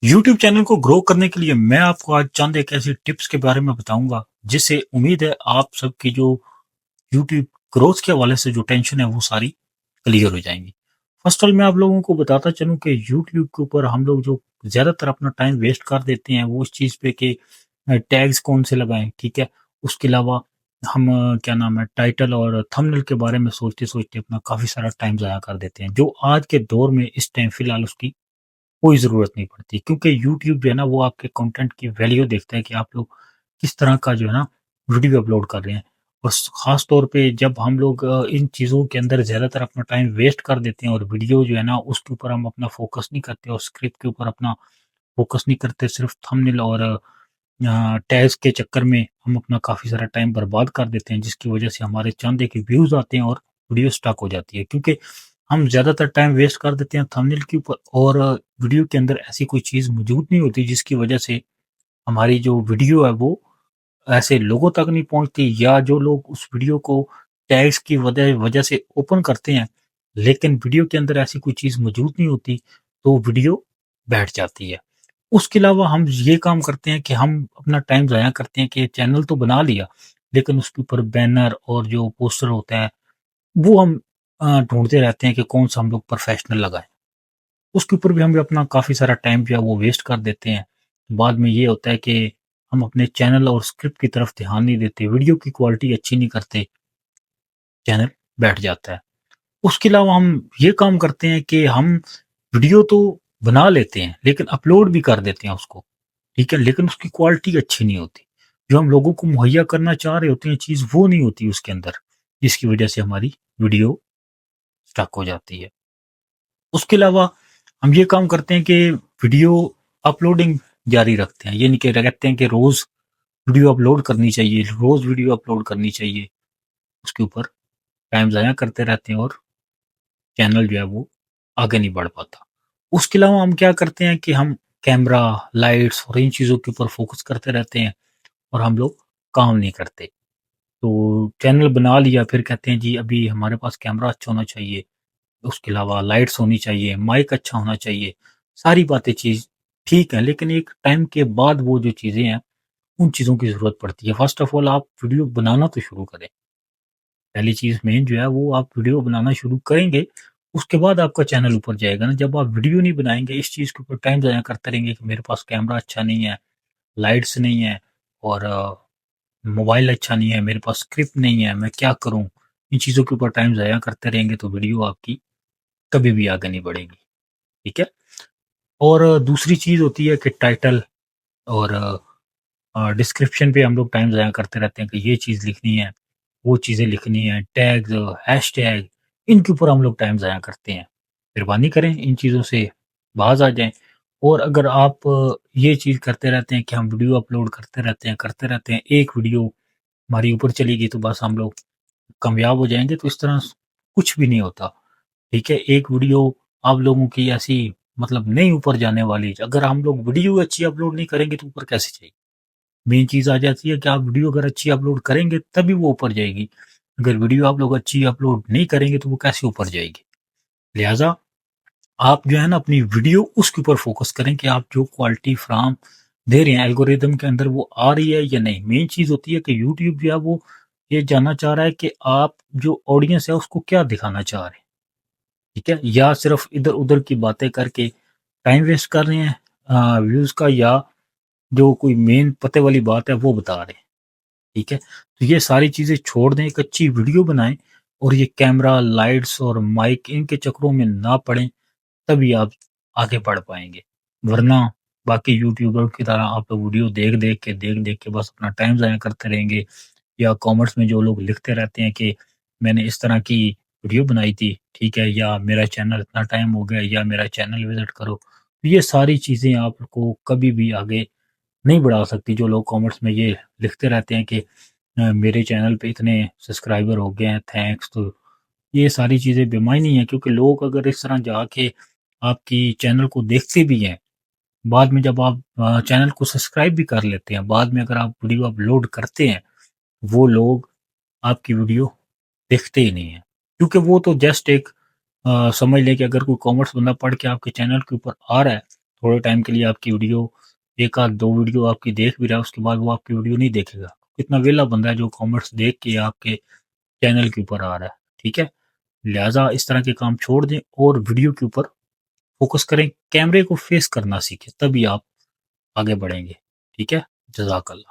YouTube channel को grow करने के लिए मैं आपको आज चंद एक ऐसी टिप्स के बारे में बताऊंगा जिससे उम्मीद है आप सबकी जो यूट्यूब ग्रोथ के हवाले से जो टेंशन है वो सारी क्लियर हो जाएंगी। फर्स्ट ऑल मैं आप लोगों को बताता चलूं कि यूट्यूब के ऊपर हम लोग जो ज्यादातर अपना टाइम वेस्ट कर देते हैं वो इस चीज पे कि टैग्स कौन से लगाएं, ठीक है। उसके अलावा हम क्या नाम है टाइटल और थंबनेल के बारे में सोचते सोचते अपना काफी सारा टाइम जाया कर देते हैं, जो आज के दौर में इस टाइम फिलहाल उसकी कोई ज़रूरत नहीं पड़ती, क्योंकि यूट्यूब जो है ना वो आपके कंटेंट की वैल्यू देखता है कि आप लोग किस तरह का जो है ना वीडियो अपलोड कर रहे हैं। और ख़ास तौर पे जब हम लोग इन चीज़ों के अंदर ज़्यादातर अपना टाइम वेस्ट कर देते हैं और वीडियो जो है ना उसके ऊपर हम अपना फ़ोकस नहीं करते और स्क्रिप्ट के ऊपर अपना फ़ोकस नहीं करते, सिर्फ थंबनेल और टैग्स के चक्कर में हम अपना काफ़ी सारा टाइम बर्बाद कर देते हैं, जिसकी वजह से हमारे चंद एक व्यूज़ आते हैं और वीडियो स्टक हो जाती है, क्योंकि हम ज़्यादातर टाइम वेस्ट कर देते हैं थंबनेल के ऊपर और वीडियो के अंदर ऐसी कोई चीज़ मौजूद नहीं होती जिसकी वजह से हमारी जो वीडियो है वो ऐसे लोगों तक नहीं पहुंचती, या जो लोग उस वीडियो को टैग्स की वजह वजह से ओपन करते हैं लेकिन वीडियो के अंदर ऐसी कोई चीज़ मौजूद नहीं होती तो वीडियो बैठ जाती है। उसके अलावा हम ये काम करते हैं कि हम अपना टाइम ज़ाया करते हैं कि चैनल तो बना लिया लेकिन उसके ऊपर बैनर और जो पोस्टर होता है वो हम ढूँढते रहते हैं कि कौन-सा हम लोग प्रोफ़ेशनल लगाएँ। उसके ऊपर भी हम अपना काफ़ी सारा टाइम जो है वो वेस्ट कर देते हैं। बाद में ये होता है कि हम अपने चैनल और स्क्रिप्ट की तरफ ध्यान नहीं देते, वीडियो की क्वालिटी अच्छी नहीं करते, चैनल बैठ जाता है। उसके अलावा हम ये काम करते हैं कि हम वीडियो तो बना लेते हैं, लेकिन अपलोड भी कर देते हैं उसको, ठीक है? लेकिन उसकी क्वालिटी अच्छी नहीं होती। जो हम लोगों को मुहैया करना चाह रहे होते हैं चीज़, वो नहीं होती उसके अंदर, जिसकी वजह से हमारी वीडियो स्टक हो जाती है। उसके अलावा हम ये काम करते हैं कि वीडियो अपलोडिंग जारी रखते हैं। ये नहीं कि कहते हैं कि रोज़ वीडियो अपलोड करनी चाहिए, रोज़ वीडियो अपलोड करनी चाहिए। उसके ऊपर टाइम ज़ाया करते रहते हैं और चैनल जो है वो आगे नहीं बढ़ पाता। उसके अलावा हम क्या करते हैं कि हम कैमरा, लाइट्स और इन चीज़ों के ऊपर फ़ोकस करते रहते हैं और हम लोग काम नहीं करते। तो चैनल बना लिया, फिर कहते हैं जी अभी हमारे पास कैमरा अच्छा होना चाहिए, उसके अलावा लाइट्स होनी चाहिए, माइक अच्छा होना चाहिए। सारी बातें चीज़ ठीक है, लेकिन एक टाइम के बाद वो जो चीज़ें हैं, उन चीज़ों की ज़रूरत पड़ती है। फ़र्स्ट ऑफ़ ऑल आप वीडियो बनाना तो शुरू करें। पहली चीज़ मेन जो है वो आप वीडियो बनाना शुरू करेंगे, उसके बाद आपका चैनल ऊपर जाएगा ना। जब आप वीडियो नहीं बनाएँगे, इस चीज़ के ऊपर टाइम ज़ाया करते रहेंगे कि मेरे पास कैमरा अच्छा नहीं है, लाइट्स नहीं है और मोबाइल अच्छा नहीं है, मेरे पास स्क्रिप्ट नहीं है, मैं क्या करूँ? इन चीज़ों के ऊपर टाइम ज़ाया करते रहेंगे तो वीडियो आपकी कभी भी आगे नहीं बढ़ेगी, ठीक है? और दूसरी चीज़ होती है कि टाइटल और डिस्क्रिप्शन पे हम लोग टाइम ज़ाया करते रहते हैं कि ये चीज़ लिखनी है, वो चीज़ें लिखनी है, टैग्स, हैशटैग, इनके ऊपर हम लोग टाइम ज़ाया करते हैं। मेहरबानी करें इन चीज़ों से बाज़ आ जाएँ। और अगर आप ये चीज़ करते रहते हैं कि हम वीडियो अपलोड करते रहते हैं, एक वीडियो हमारी ऊपर चली गई तो बस हम लोग कामयाब हो जाएँगे, तो इस तरह कुछ भी नहीं होता। ठीक है? एक वीडियो आप लोगों की ऐसी मतलब नहीं ऊपर जाने वाली, अगर हम लोग वीडियो अच्छी अपलोड नहीं करेंगे तो ऊपर कैसे जाएगी? मेन चीज़ आ जाती है कि आप वीडियो अगर अच्छी अपलोड करेंगे तभी वो ऊपर जाएगी। अगर वीडियो आप लोग अच्छी अपलोड नहीं करेंगे तो वो कैसे ऊपर जाएगी? लिहाज़ा आप जो है ना अपनी वीडियो उसके ऊपर फ़ोकस करें कि आप जो क्वालिटी फ्राहम दे रहे हैं एल्गोरिदम के अंदर वो आ रही है या नहीं। मेन चीज़ होती है कि यूट्यूब जो है वो ये जानना चाह रहा है कि आप जो ऑडियंस है उसको क्या दिखाना चाह रहे हैं। ठीक है? या सिर्फ़ इधर-उधर की बातें करके टाइम वेस्ट कर रहे हैं व्यूज़ का, या जो कोई मेन पते वाली बात है वो बता रहे हैं। ठीक है? तो ये सारी चीज़ें छोड़ दें, एक अच्छी वीडियो बनाएँ और ये कैमरा, लाइट्स और माइक इनके चक्करों में ना पड़ें, तभी आप आगे बढ़ पाएँगे। वरना बाकी यूट्यूबर की तरह आप लोग वीडियो देख-देख के बस अपना टाइम ज़ाया करते रहेंगे, या कमेंट्स में जो लोग लिखते रहते हैं कि मैंने इस तरह की वीडियो बनाई थी, ठीक है? या मेरा चैनल इतना टाइम हो गया, या मेरा चैनल विज़िट करो। तो ये सारी चीज़ें आपको कभी भी आगे नहीं बढ़ा सकती। जो लोग कमेंट्स में ये लिखते रहते हैं कि मेरे चैनल पे इतने सब्सक्राइबर हो गए हैं, थैंक्स। तो ये सारी चीज़ें बेमायनी हैं, क्योंकि लोग अगर इस तरह जाके आपकी चैनल को देखते भी हैं, बाद में जब आप चैनल को सब्सक्राइब भी कर लेते हैं, बाद में अगर आप वीडियो अपलोड करते हैं, वो लोग आपकी वीडियो देखते ही नहीं हैं। क्योंकि वो तो जस्ट एक समझ लें कि अगर कोई कॉमर्स बंदा पढ़ के आपके चैनल के ऊपर आ रहा है, تھوڑے ٹائم کے لیے آپ کی ویڈیو، ایک آدھ دو ویڈیو آپ کی دیکھ بھی رہا ہے، اس کے بعد وہ آپ کی ویڈیو نہیں دیکھے گا. کتنا ویلا بندہ ہے جو کامنٹس دیکھ کے آپ کے چینل کے اوپر آ رہا ہے. ٹھیک ہے، لہٰذا اس طرح کے کام چھوڑ دیں اور ویڈیو کے اوپر فوکس کریں، کیمرے کو فیس کرنا سیکھیں، تبھی آپ آگے بڑھیں گے. ٹھیک ہے، جزاک اللہ.